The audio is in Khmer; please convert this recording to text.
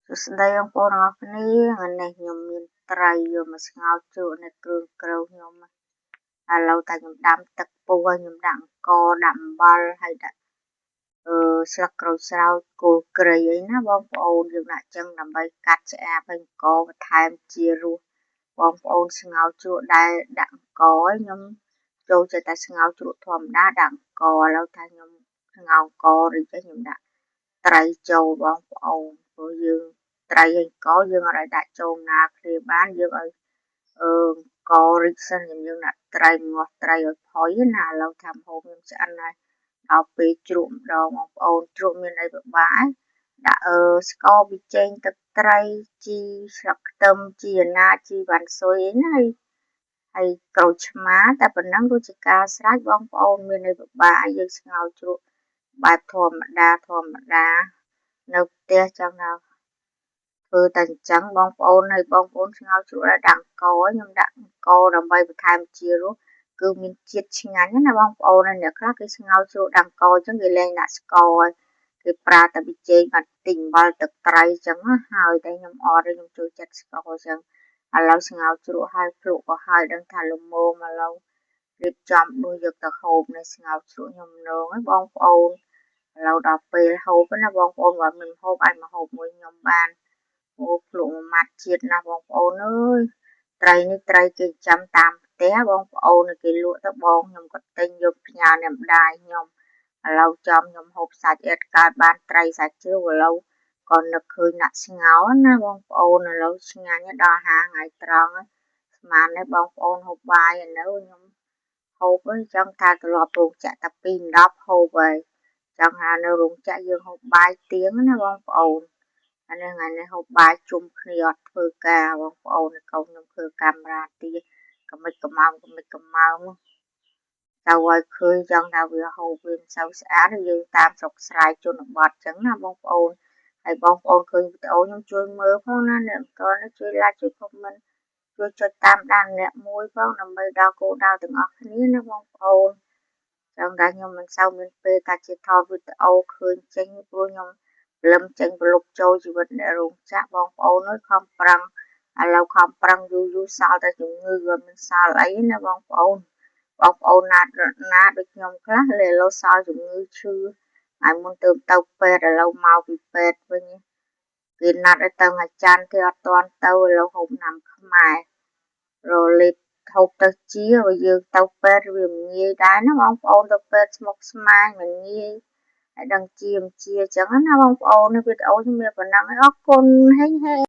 សួស្តីបងប្អូនទាំងអស់គ្នាថ្ងៃនេះខ្ញុំមានត្រីយកមកស្ងោរជ្រក់នៅគ្រឿងក្រូវខ្ញុំឥឡូវតែខ្ញុំដាំទឹកពុះហើយខ្ញុំដាក់អង្ករដាក់អំបិលហើយដាក់ស្លឹកក្រូចសើចគល់គ្រៃអីណាបងប្អូនយើងដាក់ចឹងដើម្បីកាត់ឆ្អាបហើយអង្ករបន្ថែមជារសបងប្អូនស្ងោរជ្រក់ដែលដាក់អង្ករហើយខ្ញុំចូលចិត្តតែស្ងោរជ្រក់ធម្មតាដាក់អង្ករឥឡូវថាខ្ញុំស្ងោរអង្កររីកហើយខ្ញុំដាក់ត្រីចូលបងប្អូនព្រោះយើងត្រីហើយកយើងអត់ឲ្យដាក់ចូលណាគ្នាបានយើងឲ្យករីកសិនយើងដាក់ត្រីងាស់ត្រីឲ្យផុយណាឥឡូវថាម្ហូបខ្ញុំឆ្អិនហើយដល់ពេលជ្រក់ម្ដងបងប្អូនជ្រក់មានអីពិបាកដាក់ស្ករប៊ីចេងទឹកត្រីជីស្លឹកខ្ទឹមជីអាណាជីវ៉ាន់ស៊ុយអីណាហើយក្រូចឆ្មាតែប៉ុណ្ណឹងរួចជាការស្រេចបងប្អូនមានអីពិបាកយើងស្ងោរជ្រក់បែបធម្មតានៅផ្ទះចង់ថាធ្វើតែអញ្ចឹងបងប្អូនហើយបងប្អូនស្ងោរជ្រក់ដាក់អង្ករខ្ញុំដាក់អង្ករដើម្បីបន្ថែមជារសគឺមានជាតិឆ្ងាញ់ណាបងប្អូនហើយអ្នកខ្លះគេស្ងោរជ្រក់ដាក់អង្ករអញ្ចឹងគេលែងដាក់ស្ករហើយគេប្រើតែប៊ីចេងបាត់តិចអំបិលទឹកត្រីអញ្ចឹងហើយតែខ្ញុំអត់ទេខ្ញុំចូលចិត្តស្ករអញ្ចឹងឥឡូវស្ងោរជ្រក់ហើយភ្លក់ក៏ហើយដឹងថាល្មមឥឡូវរៀបចំដួសយកទៅហូបនៅស្ងោរជ្រក់ខ្ញុំនងហើយបងប្អូនឥឡូវដល់ពេលហូបណាបងប្អូនបើមិនហូបអាចមកហូបមួយខ្ញុំបានអូភ្លក់មួយម៉ាត់ជាតិណាស់បងប្អូនអើយត្រីនេះត្រីគេចាំតាមផ្ទះបងប្អូនគេលក់ទៅបងខ្ញុំក៏ទិញយកផ្ញើអ្នកម្ដាយខ្ញុំឥឡូវចំខ្ញុំហូបសាច់អៀតកើតបានត្រីសាច់ជ្រូកឥឡូវក៏នឹកឃើញដាក់ស្ងោរណាបងប្អូនឥឡូវឆ្ងាញ់ដល់ហាថ្ងៃត្រង់ស្មានទេបងប្អូនហូបបាយឥឡូវខ្ញុំហូបអីចង់ថាត្រឡប់រោងចក្រតែ2:10ហូបហើយចង់ថានៅរោងចក្រយើងហូបបាយទៀងណាបងប្អូនអានេះថ្ងៃនេះហូបបាយជុំគ្នាអត់ធ្វើការបងប្អូនកូនខ្ញុំធ្វើកាមេរ៉ាទៀតកមិចកម៉ោងទៅឲ្យឃើញចង់ថាវាហូបវាមិនសូវស្អាតយើងតាមស្រុកស្រែជនបទចឹងណាបងប្អូនហើយបងប្អូនឃើញវីដេអូខ្ញុំជួយមើលផងណាអ្នកបន្តជួយ like ជួយ comment ជួយចុចតាមដានអ្នកមួយផងដើម្បីដល់គោលដៅទាំងអស់គ្នាណាបងប្អូនចង់ថាខ្ញុំមិនសូវមានពេលតែជាថតវីដេអូឃើញចេញព្រោះខ្ញុំព្រលឹមចេញប្រឡប់ចូលជីវិតអ្នករោងចក្របងប្អូនអើយខំប្រឹងឥឡូវខំប្រឹងយូរសល់តែជំងឺក៏មិនសល់អីណាបងប្អូនណាដូចខ្ញុំខ្លះឥឡូវសល់ជំងឺឈឺហើយមុនទៅពេទ្យឥឡូវមកពីពេទ្យវិញគេណាត់ឲ្យទៅអាចារ្យគេអត់ទាន់ទៅឥឡូវហូបណាំខ្មែររលេបហូបទៅជាបើយើងទៅពេទ្យវាមិនងាយដែរណាបងប្អូនទៅពេទ្យស្មុគស្មាញមិនងាយហើយដឹងជាអញ្ចឹងណាបងប្អូនវីដេអូខ្ញុំមានប៉ុណ្ណឹងអរគុណហេងហេង